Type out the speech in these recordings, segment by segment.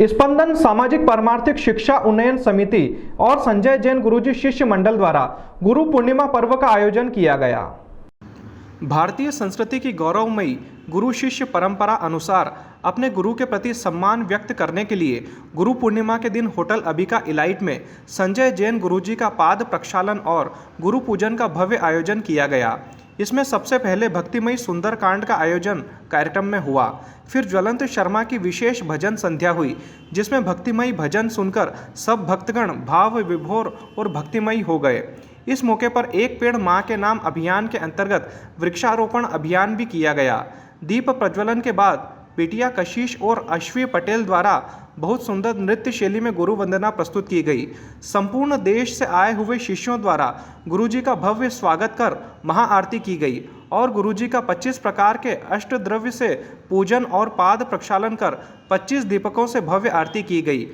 स्पंदन सामाजिक परमार्थिक शिक्षा उन्नयन समिति और संजय जैन गुरुजी शिष्य मंडल द्वारा गुरु पूर्णिमा पर्व का आयोजन किया गया। भारतीय संस्कृति की गौरवमयी गुरु शिष्य परंपरा अनुसार अपने गुरु के प्रति सम्मान व्यक्त करने के लिए गुरु पूर्णिमा के दिन होटल अबिका इलाइट में संजय जैन गुरुजी का पाद प्रक्षालन और गुरु पूजन का भव्य आयोजन किया गया। इसमें सबसे पहले भक्तिमयी सुंदरकांड का आयोजन कार्यक्रम में हुआ। फिर ज्वलंत शर्मा की विशेष भजन संध्या हुई, जिसमें भक्तिमयी भजन सुनकर सब भक्तगण भाव विभोर और भक्तिमयी हो गए। इस मौके पर एक पेड़ मां के नाम अभियान के अंतर्गत वृक्षारोपण अभियान भी किया गया। दीप प्रज्वलन के बाद बिटिया कशिश और अश्वी पटेल द्वारा बहुत सुंदर नृत्य शैली में गुरु वंदना प्रस्तुत की गई। संपूर्ण देश से आए हुए शिष्यों द्वारा गुरुजी का भव्य स्वागत कर महाआरती की गई और गुरुजी का 25 प्रकार के अष्ट द्रव्य से पूजन और पाद प्रक्षालन कर 25 दीपकों से भव्य आरती की गई।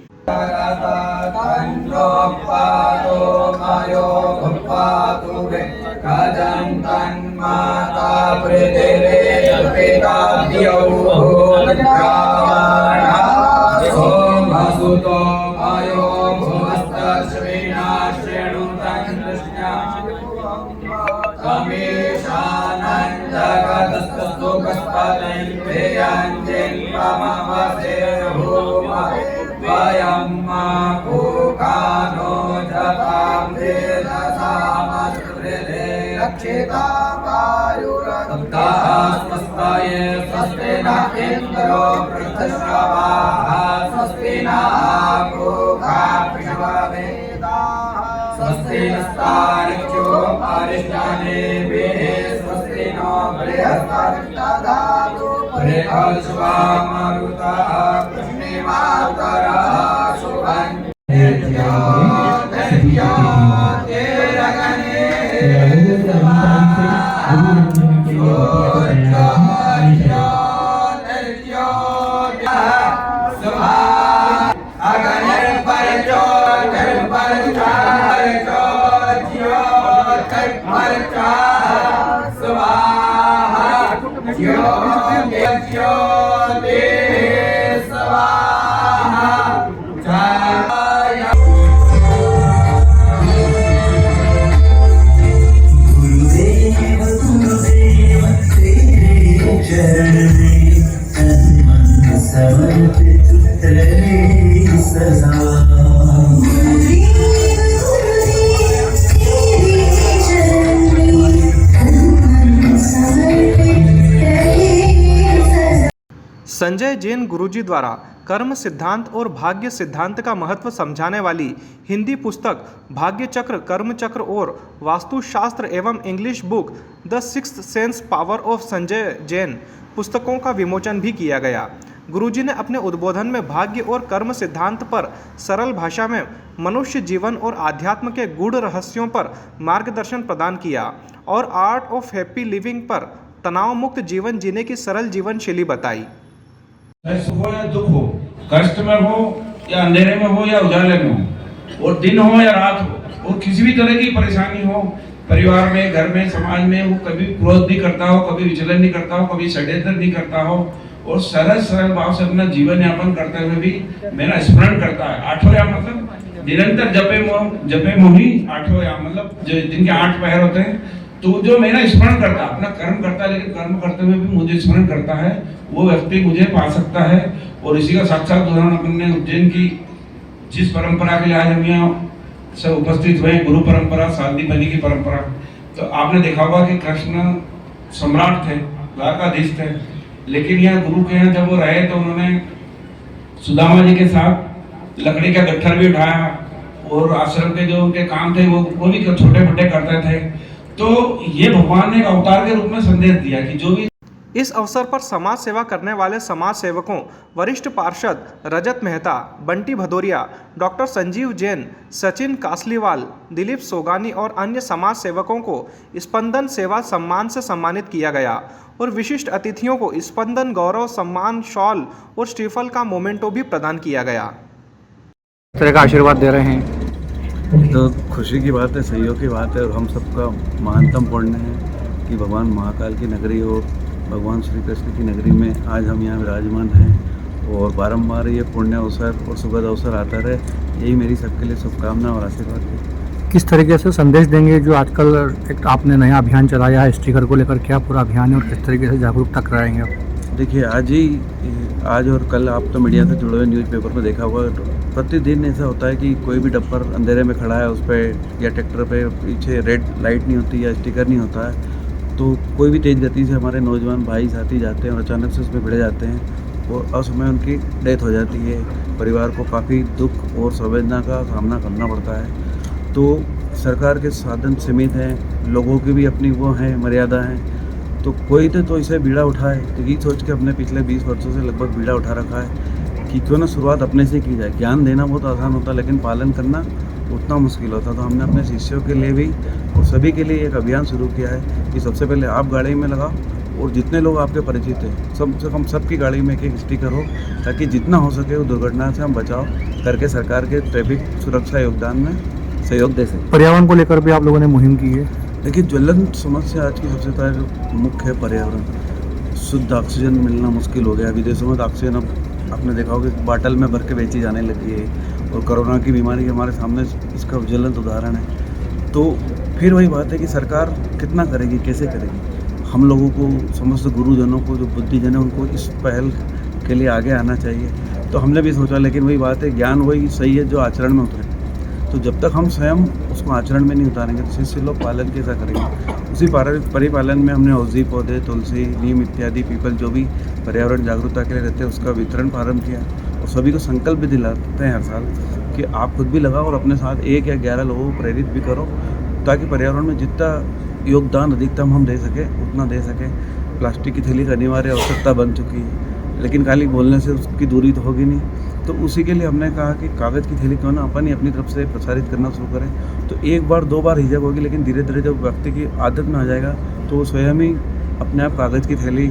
संजय जैन गुरुजी द्वारा कर्म सिद्धांत और भाग्य सिद्धांत का महत्व समझाने वाली हिंदी पुस्तक भाग्य चक्र, कर्म चक्र और वास्तुशास्त्र एवं English book the sixth sense power of Sanjay Jain पुस्तकों का विमोचन भी किया गया। गुरुजी ने अपने उद्बोधन में भाग्य और कर्म सिद्धांत पर सरल भाषा में मनुष्य जीवन और आध्यात्म के गूढ़ रहस्यों पर मार्गदर्शन प्रदान किया और आर्ट ऑफ हैप्पी लिविंग पर तनाव मुक्त जीवन जीने की सरल जीवन शैली बताई। सुख हो या दुख हो, कष्ट में हो या अंधेरे में हो या उजाले में हो, और दिन हो या रात हो, और किसी भी तरह की परेशानी हो परिवार में, घर में, समाज में, वो कभी क्रोध नहीं करता हो, कभी विचलन नहीं करता हो, कभी षड्यंत्र नहीं करता हो और सरल सरल भाव से अपना जीवन यापन करते हुए भी मेरा स्मरण करता है। आठों याम मतलब निरंतर जपे मोही, आठों याम मतलब जिनके 8 पहर होते हैं, तो जो मेरा स्मरण करता है, अपना कर्म करता है, लेकिन कर्म करते हुए भी मुझे स्मरण करता है, वो व्यक्ति मुझे पा सकता है। और इसी का साक्षात उदाहरण अपने उज्जैन की जिस परंपरा के लिए आज हम यहाँ सब उपस्थित हुए, गुरु परंपरा, शादी बनी की परंपरा, तो आपने देखा होगा कि कृष्ण सम्राट थे, द्वारकाधीश थे, लेकिन यहाँ गुरु के यहाँ जब वो रहे तो उन्होंने सुदामा जी के साथ लकड़ी का गट्ठर भी उठाया और आश्रम के जो उनके काम थे वो भी छोटे मोटे करते थे। तो ये भगवान ने एक अवतार के रूप में संदेश दिया कि जो भी इस अवसर पर समाज सेवा करने वाले समाज सेवकों वरिष्ठ पार्षद रजत मेहता, बंटी भदौरिया, डॉक्टर संजीव जैन, सचिन कासलीवाल, दिलीप सोगानी और अन्य समाज सेवकों को स्पंदन सेवा सम्मान से सम्मानित किया गया और विशिष्ट अतिथियों को स्पंदन गौरव सम्मान शॉल और स्टीफल का मोमेंटो भी प्रदान किया गया। तरह का आशीर्वाद दे रहे हैं तो खुशी की बात है, सहयोग की बात है और हम सबका महानतम पुण्य है कि भगवान महाकाल की नगरी और भगवान श्री कृष्ण की नगरी में आज हम यहाँ विराजमान हैं और बारंबार ये पुण्य अवसर और सुखद अवसर आता रहे, यही मेरी सबके लिए शुभकामना और आशीर्वाद है। किस तरीके से संदेश देंगे जो आजकल एक आपने नया अभियान चलाया है स्टिकर को लेकर, क्या पूरा अभियान है और किस तरीके से जागरूकता कराएंगे आप? देखिए, आज और कल आप तो मीडिया से जुड़े हुए न्यूज़पेपर में देखा होगा, प्रतिदिन ऐसा होता है कि कोई भी डब्बर अंधेरे में खड़ा है, उस पर या ट्रैक्टर पे पीछे रेड लाइट नहीं होती या स्टिकर नहीं होता है, तो कोई भी तेज़ गति से हमारे नौजवान भाई साथी जाते हैं और अचानक से उसमें भिड़ जाते हैं और असमय उनकी डेथ हो जाती है। परिवार को काफ़ी दुख और संवेदना का सामना करना पड़ता है। तो सरकार के साधन सीमित हैं, लोगों की भी अपनी वो हैं मर्यादा हैं, तो कोई तो इसे बीड़ा उठाए। तो यही सोच के अपने पिछले 20 वर्षों से लगभग बीड़ा उठा रखा है कि क्यों ना शुरुआत अपने से की जाए। ज्ञान देना बहुत आसान होता है, लेकिन पालन करना उतना मुश्किल होता। तो हमने अपने शिष्यों के लिए भी और सभी के लिए एक अभियान शुरू किया है कि सबसे पहले आप गाड़ी में लगाओ और जितने लोग आपके परिचित हैं कम से कम सबकी गाड़ी में एक स्टिकर हो, ताकि जितना हो सके वो दुर्घटना से हम बचाव करके सरकार के ट्रैफिक सुरक्षा योगदान में सहयोग दे सकें। पर्यावरण को लेकर भी आप लोगों ने मुहिम की है। देखिए, ज्वलंत समस्या आज की सबसे पहले मुख्य है पर्यावरण। शुद्ध ऑक्सीजन मिलना मुश्किल हो गया। विदेशों में तो ऑक्सीजन अब आपने देखा होगा कि बाटल में भर के बेची जाने लगी है, और कोरोना की बीमारी हमारे सामने इसका ज्वलंत उदाहरण है। तो फिर वही बात है कि सरकार कितना करेगी, कैसे करेगी। हम लोगों को, समस्त गुरुजनों को, जो बुद्धिजन है, उनको इस पहल के लिए आगे आना चाहिए। तो हमने भी सोचा, लेकिन वही बात है, ज्ञान वही सही है जो आचरण में उतरे। तो जब तक हम स्वयं उसको आचरण में नहीं उतारेंगे तो शिष्य लोग पालन कैसा करेंगे। उसी परिपालन में हमने औषधि पौधे, तुलसी, नीम इत्यादि, पीपल जो भी पर्यावरण जागरूकता के लिए रहते हैं उसका वितरण प्रारंभ किया, और सभी को संकल्प भी दिलाते हैं हर साल कि आप खुद भी लगाओ और अपने साथ 1 या 11 लोगों को प्रेरित भी करो, ताकि पर्यावरण में जितना योगदान अधिकतम हम दे सकें उतना दे सकें। प्लास्टिक की थैली का अनिवार्य आवश्यकता बन चुकी है, लेकिन खाली बोलने से उसकी दूरी तो होगी नहीं। तो उसी के लिए हमने कहा कि कागज़ की थैली क्यों ना अपन ही अपनी तरफ से प्रसारित करना शुरू करें। तो 1 बार 2 बार हिचक होगी, लेकिन धीरे धीरे जब व्यक्ति की आदत में आ जाएगा तो वो स्वयं ही अपने आप कागज़ की थैली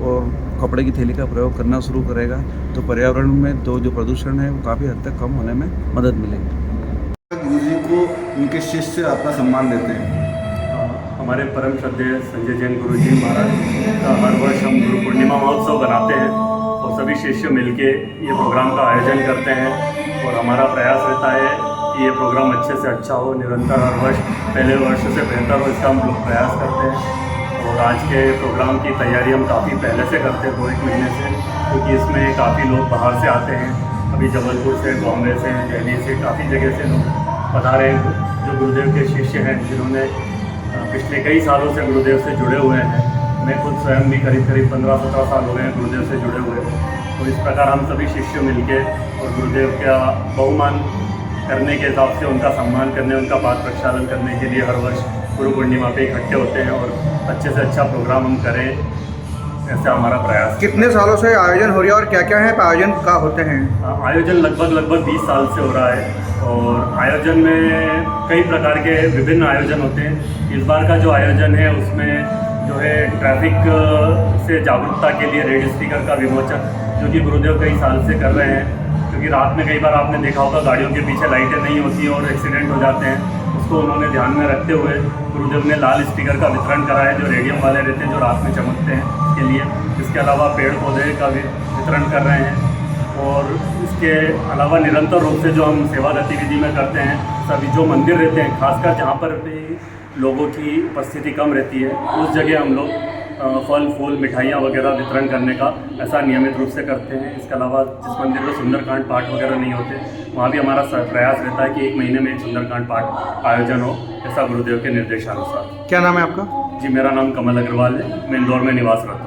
और कपड़े की थैली का प्रयोग करना शुरू करेगा। तो पर्यावरण में जो प्रदूषण है वो काफ़ी हद तक कम होने में मदद मिलेगी। गुरु जी को उनके शिष्य अपना सम्मान देते हैं। हमारे परम श्रद्धेय संजय जैन गुरु जी महाराज का हर वर्ष हम गुरु पूर्णिमा महोत्सव बनाते हैं और सभी शिष्य मिलके ये प्रोग्राम का आयोजन करते हैं, और हमारा प्रयास रहता है कि ये प्रोग्राम अच्छे से अच्छा हो, निरंतर हर वर्ष पहले वर्ष से बेहतर हो, इसका हम लोग प्रयास करते हैं। और आज के प्रोग्राम की तैयारी हम काफ़ी पहले से करते हैं, 2-1 महीने से, क्योंकि इसमें काफ़ी लोग बाहर से आते हैं। अभी जबलपुर से, बॉम्बे से, दिल्ली से, काफ़ी जगह से लोग पधारे हैं जो गुरुदेव के शिष्य हैं, जिन्होंने पिछले कई सालों से गुरुदेव से जुड़े हुए हैं। मैं खुद स्वयं भी करीब 15-17 साल हो गए हैं गुरुदेव से जुड़े हुए। तो इस प्रकार हम सभी शिष्य मिलके और गुरुदेव का बहुमान करने के हिसाब से उनका सम्मान करने, उनका पाठ प्रक्षालन करने के लिए हर वर्ष गुरु पूर्णिमा पे इकट्ठे होते हैं और अच्छे से अच्छा प्रोग्राम हम करें, ऐसा हमारा प्रयास। कितने सालों से आयोजन हो रहा है और क्या क्या है आयोजन का होते हैं? आयोजन लगभग 20 साल से हो रहा है, और आयोजन में कई प्रकार के विभिन्न आयोजन होते हैं। इस बार का जो आयोजन है उसमें जो है ट्रैफिक से जागरूकता के लिए रेड स्टिकर का विमोचन, जो कि गुरुदेव कई साल से कर रहे हैं। क्योंकि रात में कई बार आपने देखा होगा गाड़ियों के पीछे लाइटें नहीं होती और एक्सीडेंट हो जाते हैं, उसको उन्होंने ध्यान में रखते हुए गुरुदेव ने लाल स्टिकर का वितरण करा है, जो रेडियम वाले रहते हैं, जो रात में चमकते हैं, इसके लिए। इसके अलावा पेड़ पौधे का भी वितरण कर रहे हैं, और इसके अलावा निरंतर रूप से जो हम सेवा गतिविधि में करते हैं, सभी जो मंदिर रहते हैं, खासकर जहाँ पर भी लोगों की उपस्थिति कम रहती है, उस जगह हम लोग फल फूल मिठाइयाँ वगैरह वितरण करने का ऐसा नियमित रूप से करते हैं। इसके अलावा जिस मंदिर में सुंदरकांड पाठ वगैरह नहीं होते, वहाँ भी हमारा प्रयास रहता है कि 1 महीने में एक सुंदरकांड पाठ आयोजन हो, ऐसा गुरुदेव के निर्देशानुसार। क्या नाम है आपका? जी, मेरा नाम कमल अग्रवाल है, मैं इंदौर में निवास करता हूँ।